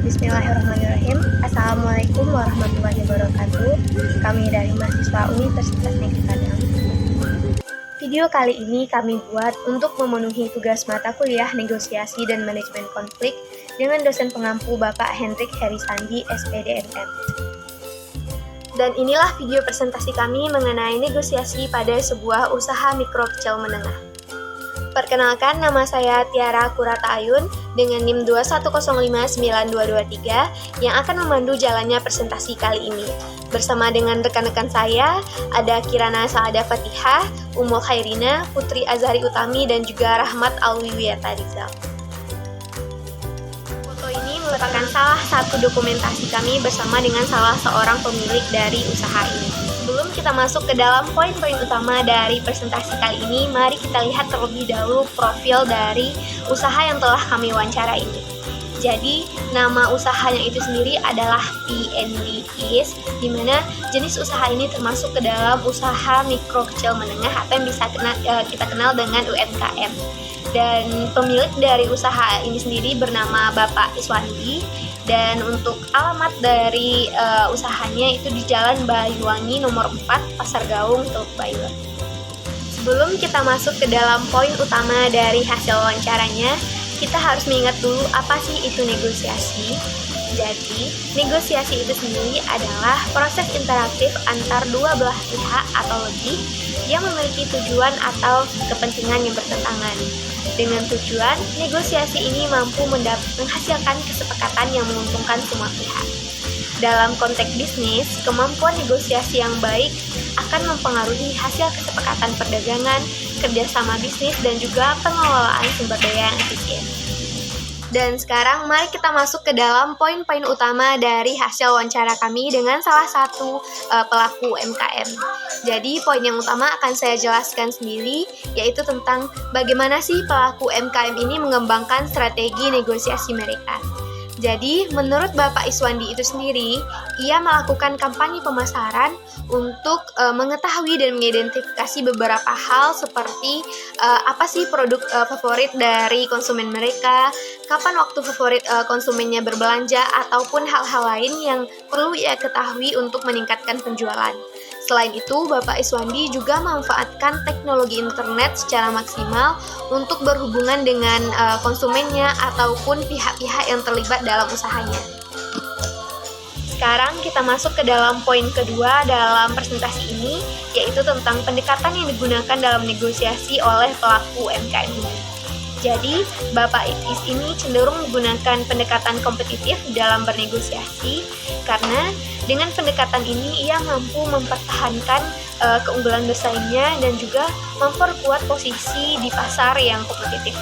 Bismillahirrahmanirrahim. Assalamualaikum warahmatullahi wabarakatuh. Kami dari mahasiswa Universitas Negeri Padang. Video kali ini kami buat untuk memenuhi tugas mata kuliah negosiasi dan manajemen konflik dengan dosen pengampu Bapak Hendrik Herisandi, SPDMM. Dan inilah video presentasi kami mengenai negosiasi pada sebuah usaha mikro kecil menengah. Perkenalkan, nama saya Tiara Kurata Ayun dengan NIM 210592223 yang akan memandu jalannya presentasi kali ini. Bersama dengan rekan-rekan saya, ada Kirana Saada Fatihah, Umul Khairina, Putri Azhari Utami, dan juga Rahmat Alwiwiyata Rizal. Foto ini merupakan salah satu dokumentasi kami bersama dengan salah seorang pemilik dari usaha ini. Sebelum kita masuk ke dalam poin-poin utama dari presentasi kali ini, mari kita lihat terlebih dahulu profil dari usaha yang telah kami wawancara ini. Jadi, nama usahanya itu sendiri adalah PND East, di mana jenis usaha ini termasuk ke dalam usaha mikro kecil menengah atau yang bisa kita kenal dengan UMKM. Dan pemilik dari usaha ini sendiri bernama Bapak Iswandi. Dan untuk alamat dari usahanya itu di Jalan Banyuwangi nomor 4, Pasar Gaung, Teluk Banyuwangi. Sebelum kita masuk ke dalam poin utama dari hasil wawancaranya, kita harus mengingat dulu apa sih itu negosiasi. Jadi, negosiasi itu sendiri adalah proses interaktif antar dua belah pihak atau lebih yang memiliki tujuan atau kepentingan yang bertentangan. Dengan tujuan, negosiasi ini mampu menghasilkan kesepakatan yang menguntungkan semua pihak. Dalam konteks bisnis, kemampuan negosiasi yang baik akan mempengaruhi hasil kesepakatan perdagangan, kerjasama bisnis, dan juga pengelolaan sumber daya yang efisien. Dan sekarang mari kita masuk ke dalam poin-poin utama dari hasil wawancara kami dengan salah satu pelaku UMKM. Jadi poin yang utama akan saya jelaskan sendiri, yaitu tentang bagaimana sih pelaku UMKM ini mengembangkan strategi negosiasi mereka. Jadi, menurut Bapak Iswandi itu sendiri, ia melakukan kampanye pemasaran untuk mengetahui dan mengidentifikasi beberapa hal seperti apa sih produk favorit dari konsumen mereka, kapan waktu favorit konsumennya berbelanja, ataupun hal-hal lain yang perlu ia ketahui untuk meningkatkan penjualan. Selain itu, Bapak Iswandi juga memanfaatkan teknologi internet secara maksimal untuk berhubungan dengan konsumennya ataupun pihak-pihak yang terlibat dalam usahanya. Sekarang kita masuk ke dalam poin kedua dalam presentasi ini, yaitu tentang pendekatan yang digunakan dalam negosiasi oleh pelaku UMKM ini. Jadi, Bapak Is ini cenderung menggunakan pendekatan kompetitif dalam bernegosiasi karena dengan pendekatan ini ia mampu mempertahankan keunggulan bersaingnya dan juga memperkuat posisi di pasar yang kompetitif.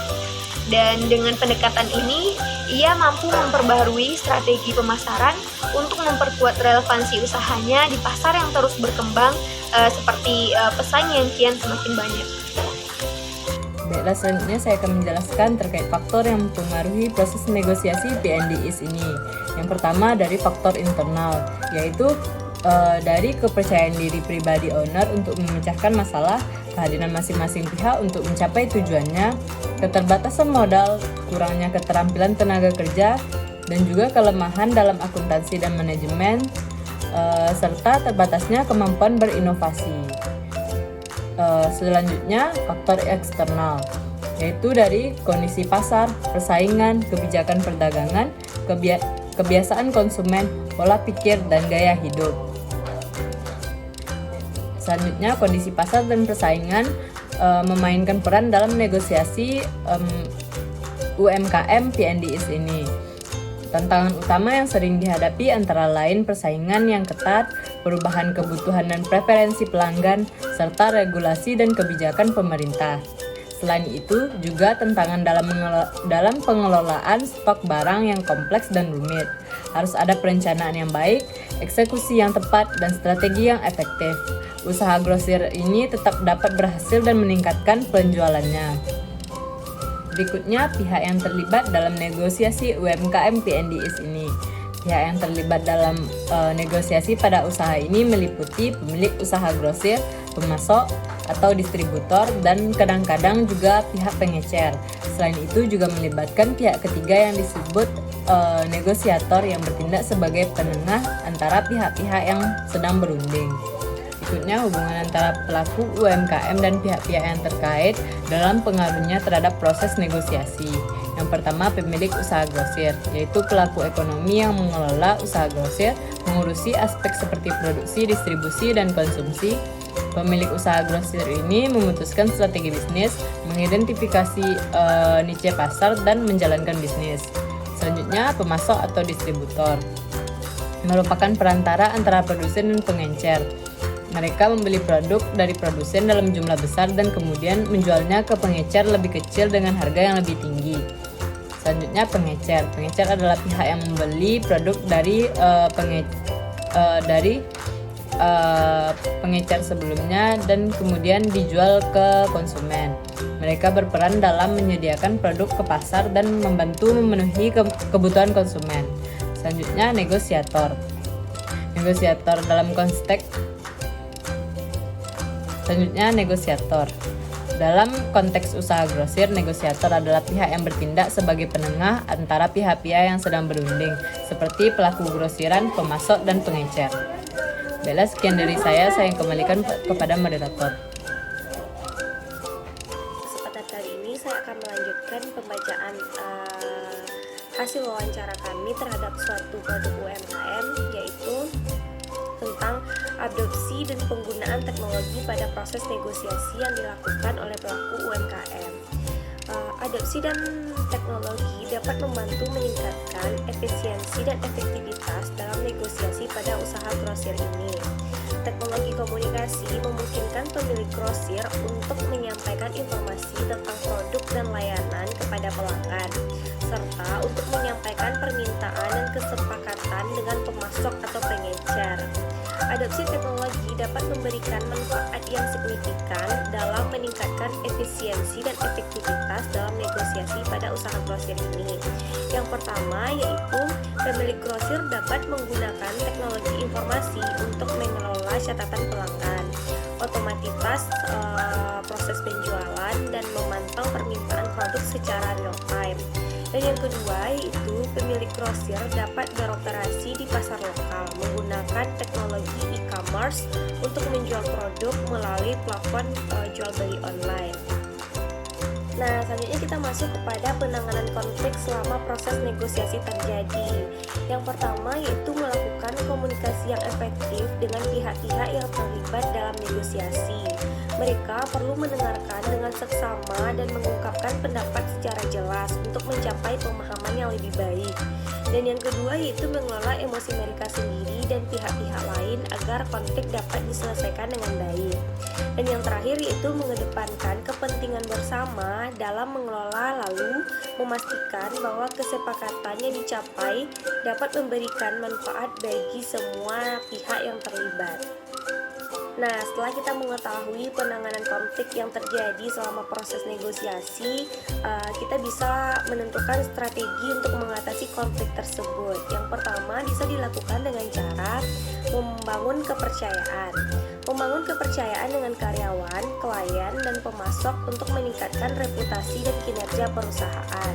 Dan dengan pendekatan ini, ia mampu memperbaharui strategi pemasaran untuk memperkuat relevansi usahanya di pasar yang terus berkembang seperti pesaing yang kian semakin banyak. Baiklah, selanjutnya saya akan menjelaskan terkait faktor yang mempengaruhi proses negosiasi PND East ini. Yang pertama dari faktor internal, yaitu dari kepercayaan diri pribadi owner untuk memecahkan masalah, kehadiran masing-masing pihak untuk mencapai tujuannya, keterbatasan modal, kurangnya keterampilan tenaga kerja, dan juga kelemahan dalam akuntansi dan manajemen, serta terbatasnya kemampuan berinovasi. Selanjutnya faktor eksternal, yaitu dari kondisi pasar, persaingan, kebijakan perdagangan, kebiasaan konsumen, pola pikir, dan gaya hidup. Selanjutnya kondisi pasar dan persaingan memainkan peran dalam negosiasi UMKM PND East ini. Tantangan utama yang sering dihadapi antara lain persaingan yang ketat, perubahan kebutuhan dan preferensi pelanggan, serta regulasi dan kebijakan pemerintah. Selain itu, juga tantangan dalam pengelolaan stok barang yang kompleks dan rumit. Harus ada perencanaan yang baik, eksekusi yang tepat, dan strategi yang efektif. Usaha grosir ini tetap dapat berhasil dan meningkatkan penjualannya. Berikutnya, pihak yang terlibat dalam negosiasi UMKM PND East ini. Pihak yang terlibat dalam negosiasi pada usaha ini meliputi pemilik usaha grosir, pemasok atau distributor, dan kadang-kadang juga pihak pengecer. Selain itu juga melibatkan pihak ketiga yang disebut negosiator yang bertindak sebagai penengah antara pihak-pihak yang sedang berunding. Berikutnya, hubungan antara pelaku UMKM dan pihak-pihak yang terkait dalam pengaruhnya terhadap proses negosiasi. Yang pertama, pemilik usaha grosir, yaitu pelaku ekonomi yang mengelola usaha grosir, mengurusi aspek seperti produksi, distribusi, dan konsumsi. Pemilik usaha grosir ini memutuskan strategi bisnis, mengidentifikasi niche pasar, dan menjalankan bisnis. Selanjutnya, pemasok atau distributor merupakan perantara antara produsen dan pengencer. Mereka membeli produk dari produsen dalam jumlah besar dan kemudian menjualnya ke pengecer lebih kecil dengan harga yang lebih tinggi. Selanjutnya, pengecer. Pengecer adalah pihak yang membeli produk dari pengecer sebelumnya dan kemudian dijual ke konsumen. Mereka berperan dalam menyediakan produk ke pasar dan membantu memenuhi kebutuhan konsumen. Selanjutnya, negosiator. Negosiator dalam konteks usaha grosir, negosiator adalah pihak yang bertindak sebagai penengah antara pihak-pihak yang sedang berunding, seperti pelaku grosiran, pemasok, dan pengecer. Baiklah, sekian dari saya kembalikan kepada moderator. Kesempatan kali ini saya akan melanjutkan pembacaan hasil wawancara kami terhadap suatu produk UMKM, yaitu tentang adopsi dan penggunaan teknologi pada proses negosiasi yang dilakukan oleh pelaku UMKM. Adopsi dan teknologi dapat membantu meningkatkan efisiensi dan efektivitas dalam negosiasi pada usaha grosir ini. Teknologi komunikasi memungkinkan pemilik grosir untuk menyampaikan informasi tentang produk dan layanan kepada pelanggan, serta untuk menyampaikan permintaan dan kesepakatan dengan pemasok atau pengecer. Adopsi teknologi dapat memberikan manfaat yang signifikan dalam meningkatkan efisiensi dan efektivitas dalam negosiasi pada usaha grosir ini. Yang pertama yaitu pemilik grosir dapat menggunakan teknologi informasi untuk mengelola catatan pelanggan, otomatitas proses penjualan, dan memantau permintaan produk secara real time. Dan yang kedua yaitu pemilik grosir dapat beroperasi di pasar lokal menggunakan teknologi e-commerce untuk menjual produk melalui platform jual beli online. Nah, selanjutnya kita masuk kepada penanganan konflik selama proses negosiasi terjadi. Yang pertama yaitu melakukan komunikasi yang efektif dengan pihak-pihak yang terlibat dalam negosiasi. Mereka perlu mendengarkan dengan seksama dan mengungkapkan pendapat secara jelas untuk mencapai pemahaman yang lebih baik. Dan yang kedua yaitu mengelola emosi mereka sendiri dan pihak-pihak lain agar konflik dapat diselesaikan dengan baik. Dan yang terakhir yaitu mengedepankan kepentingan bersama dalam mengelola, lalu memastikan bahwa kesepakatan yang dicapai dapat memberikan manfaat bagi semua pihak yang terlibat. Nah, setelah kita mengetahui penanganan konflik yang terjadi selama proses negosiasi, kita bisa menentukan strategi untuk mengatasi konflik tersebut. Yang pertama bisa dilakukan dengan cara membangun kepercayaan. Membangun kepercayaan dengan karyawan, klien, dan pemasok untuk meningkatkan reputasi dan kinerja perusahaan.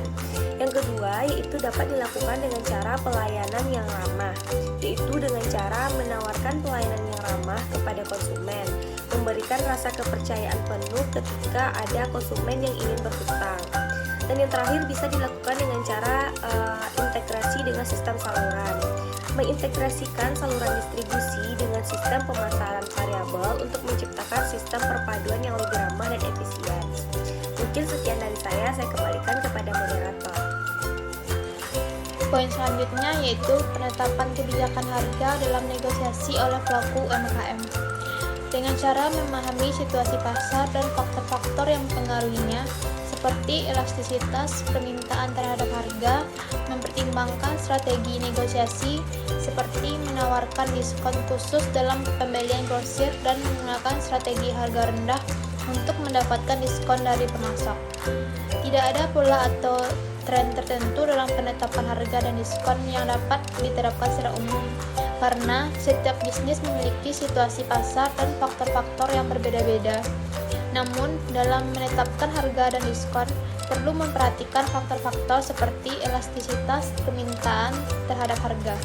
Yang kedua yaitu dapat dilakukan dengan cara pelayanan yang ramah, yaitu dengan cara menawarkan pelayanan yang ramah kepada konsumen, memberikan rasa kepercayaan penuh ketika ada konsumen yang ingin berhutang. Dan yang terakhir bisa dilakukan dengan cara integrasi dengan sistem saluran, mengintegrasikan saluran distribusi dengan sistem pemasaran variabel untuk menciptakan sistem perpaduan yang lebih ramah dan efisien. Mungkin sekian dari saya kembalikan kepada moderator. Poin selanjutnya yaitu penetapan kebijakan harga dalam negosiasi oleh pelaku UMKM. Dengan cara memahami situasi pasar dan faktor-faktor yang mempengaruhinya, seperti elastisitas permintaan terhadap harga, mempertimbangkan strategi negosiasi seperti menawarkan diskon khusus dalam pembelian grosir dan menggunakan strategi harga rendah untuk mendapatkan diskon dari pemasok. Tidak ada pola atau tren tertentu dalam penetapan harga dan diskon yang dapat diterapkan secara umum, karena setiap bisnis memiliki situasi pasar dan faktor-faktor yang berbeda-beda. Namun, dalam menetapkan harga dan diskon, perlu memperhatikan faktor-faktor seperti elastisitas permintaan terhadap harga.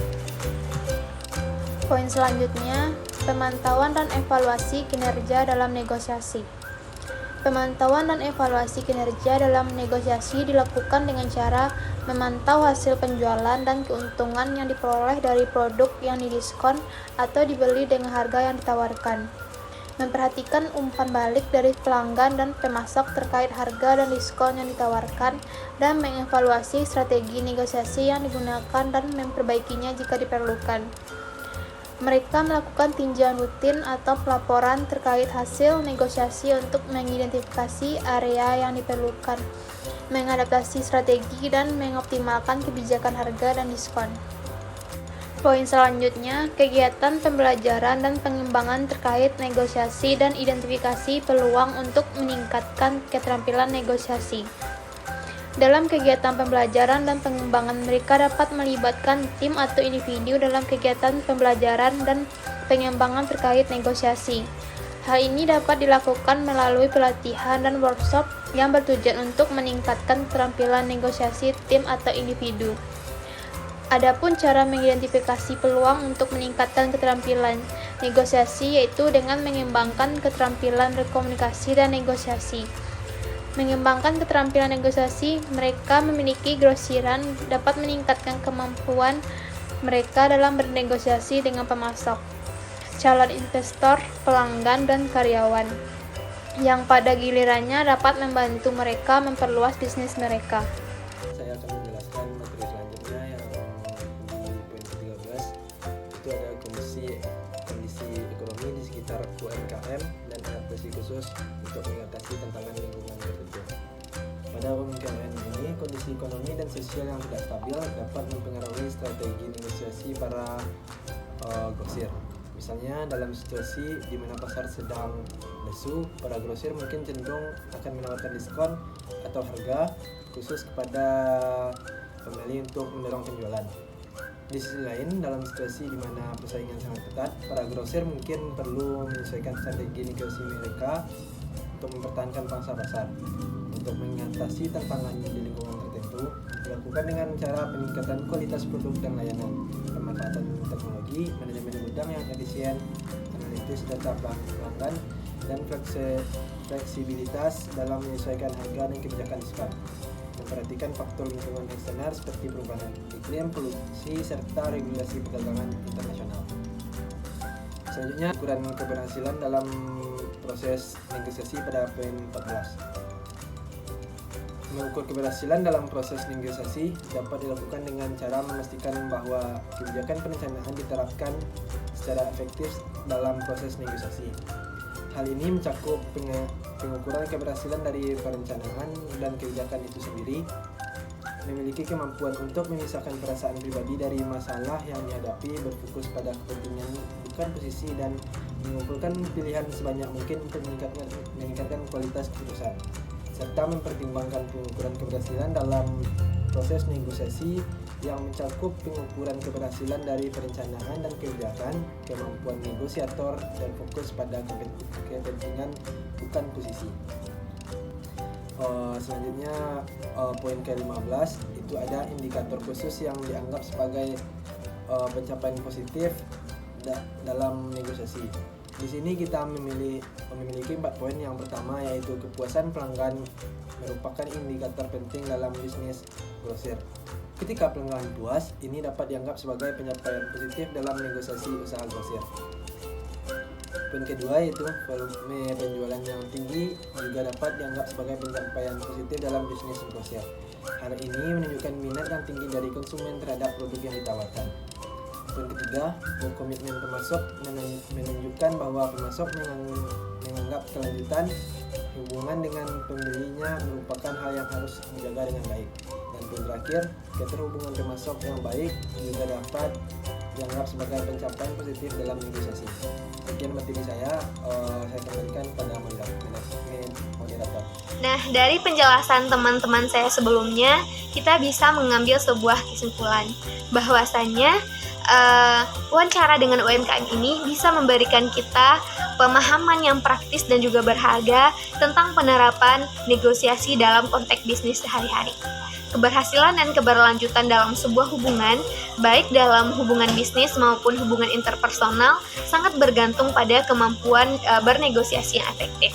Poin selanjutnya, pemantauan dan evaluasi kinerja dalam negosiasi. Pemantauan dan evaluasi kinerja dalam negosiasi dilakukan dengan cara memantau hasil penjualan dan keuntungan yang diperoleh dari produk yang didiskon atau dibeli dengan harga yang ditawarkan. Memperhatikan umpan balik dari pelanggan dan pemasok terkait harga dan diskon yang ditawarkan, dan mengevaluasi strategi negosiasi yang digunakan dan memperbaikinya jika diperlukan. Mereka melakukan tinjauan rutin atau pelaporan terkait hasil negosiasi untuk mengidentifikasi area yang diperlukan, mengadaptasi strategi, dan mengoptimalkan kebijakan harga dan diskon. Poin selanjutnya, kegiatan pembelajaran dan pengembangan terkait negosiasi dan identifikasi peluang untuk meningkatkan keterampilan negosiasi. Dalam kegiatan pembelajaran dan pengembangan, mereka dapat melibatkan tim atau individu dalam kegiatan pembelajaran dan pengembangan terkait negosiasi. Hal ini dapat dilakukan melalui pelatihan dan workshop yang bertujuan untuk meningkatkan keterampilan negosiasi tim atau individu. Adapun cara mengidentifikasi peluang untuk meningkatkan keterampilan negosiasi yaitu dengan mengembangkan keterampilan berkomunikasi dan negosiasi. Mengembangkan keterampilan negosiasi, mereka memiliki grosiran dapat meningkatkan kemampuan mereka dalam bernegosiasi dengan pemasok, calon investor, pelanggan, dan karyawan, yang pada gilirannya dapat membantu mereka memperluas bisnis mereka. Saya akan menjelaskan materi selanjutnya yang di poin ke-13. Itu ada kondisi ekonomi di sekitar UMKM dan adaptasi khusus untuk mengatasi tantangan lingkungan tertentu. Pada UMKM ini, kondisi ekonomi dan sosial yang tidak stabil dapat mempengaruhi strategi negosiasi para grosir. Misalnya dalam situasi di mana pasar sedang lesu, para grosir mungkin cenderung akan menawarkan diskon atau harga khusus kepada pembeli untuk mendorong penjualan. Di sisi lain, dalam situasi di mana persaingan sangat ketat, para grosir mungkin perlu menyesuaikan strategi negosiasi mereka untuk mempertahankan pangsa pasar. Untuk mengatasi tantangan di lingkungan tertentu, dilakukan dengan cara peningkatan kualitas produk dan layanan, pemanfaatan teknologi, manajemen gudang yang efisien, analisis data pelanggan, dan fleksibilitas dalam menyesuaikan harga dan kebijakan diskon. Memperhatikan faktor lingkungan eksternal seperti perubahan iklim, polusi, serta regulasi perdagangan internasional. Selanjutnya, ukuran keberhasilan dalam proses negosiasi pada poin 14. Mengukur keberhasilan dalam proses negosiasi dapat dilakukan dengan cara memastikan bahwa kebijakan perencanaan diterapkan secara efektif dalam proses negosiasi. Hal ini mencakup pengukuran keberhasilan dari perencanaan dan kebijakan itu sendiri, memiliki kemampuan untuk memisahkan perasaan pribadi dari masalah yang dihadapi, berfokus pada kepentingan bukan posisi, dan mengumpulkan pilihan sebanyak mungkin untuk meningkatkan kualitas keputusan, serta mempertimbangkan pengukuran keberhasilan dalam proses negosiasi yang mencakup pengukuran keberhasilan dari perencanaan dan kebijakan, kemampuan negosiator, dan fokus pada kepentingan bukan posisi. Selanjutnya poin ke-15 itu ada indikator khusus yang dianggap sebagai pencapaian positif dalam negosiasi. Di sini kita memiliki 4 poin. Yang pertama yaitu kepuasan pelanggan merupakan indikator penting dalam bisnis grosir. Ketika pelanggan puas, ini dapat dianggap sebagai pencapaian positif dalam negosiasi usaha grosir. Poin kedua yaitu volume penjualan yang tinggi juga dapat dianggap sebagai pencapaian positif dalam bisnis grosir. Hal ini menunjukkan minat yang tinggi dari konsumen terhadap produk yang ditawarkan. Poin ketiga, komitmen pemasok menunjukkan bahwa pemasok menganggap kelanjutan hubungan dengan pembelinya merupakan hal yang harus dijaga dengan baik. Dan poin terakhir, keterhubungan pemasok yang baik juga dapat dianggap sebagai pencapaian positif dalam negosiasi. Sekian materi saya kembalikan pada moderator. Nah, dari penjelasan teman-teman saya sebelumnya, kita bisa mengambil sebuah kesimpulan bahwasannya wawancara dengan UMKM ini bisa memberikan kita pemahaman yang praktis dan juga berharga tentang penerapan negosiasi dalam konteks bisnis sehari-hari. Keberhasilan dan keberlanjutan dalam sebuah hubungan, baik dalam hubungan bisnis maupun hubungan interpersonal, sangat bergantung pada kemampuan bernegosiasi yang efektif.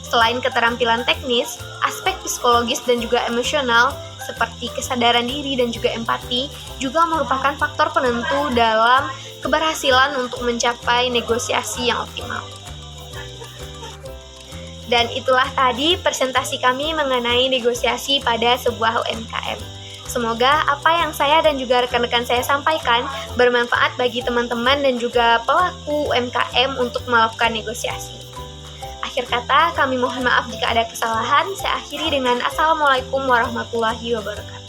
Selain keterampilan teknis, aspek psikologis dan juga emosional seperti kesadaran diri dan juga empati juga merupakan faktor penentu dalam keberhasilan untuk mencapai negosiasi yang optimal. Dan itulah tadi presentasi kami mengenai negosiasi pada sebuah UMKM. Semoga apa yang saya dan juga rekan-rekan saya sampaikan bermanfaat bagi teman-teman dan juga pelaku UMKM untuk melakukan negosiasi. Akhir kata, kami mohon maaf jika ada kesalahan. Saya akhiri dengan Assalamualaikum warahmatullahi wabarakatuh.